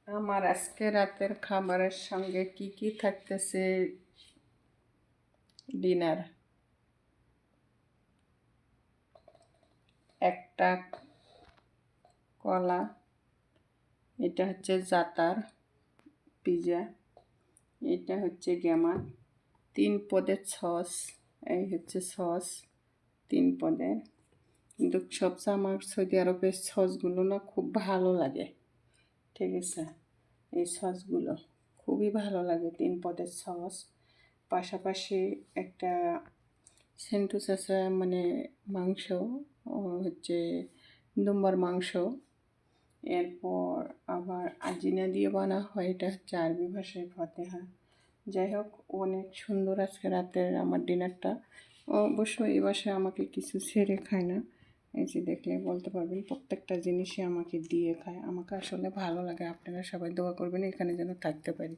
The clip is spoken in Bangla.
আমার আজকে রাতের খাবারের সঙ্গে কি কি থাকতেছে ডিনার। একটা কলা, এটা হচ্ছে জাতার পিজা, এটা হচ্ছে গ্যামার, 3 পদের সস, এই হচ্ছে সস 3 পদের। কিন্তু সবচেয়ে আমার সৌদি আরবের সসগুলো না খুব ভালো লাগে, ঠিক আছে। এই সসগুলো খুবই ভালো লাগে, 3 পদের সস। পাশাপাশি একটা সেন্টুস আছে, মানে মাংস, হচ্ছে দুম্বার মাংস। এরপর আবার আজিনা দিয়ে বানা হয়, এটা হচ্ছে আরবি ভাষায় ফতেহা। যাই হোক, অনেক সুন্দর আজকে রাতের আমার ডিনারটা। অবশ্যই এই বাসায় আমাকে কিছু ছেড়ে খায় না, এই যে দেখলে বলতে পারবেন প্রত্যেকটা জিনিসই আমাকে দিয়ে খায়। আমাকে আসলে ভালো লাগে। আপনারা সবাই দোয়া করবেন এখানে যেন থাকতে পারি।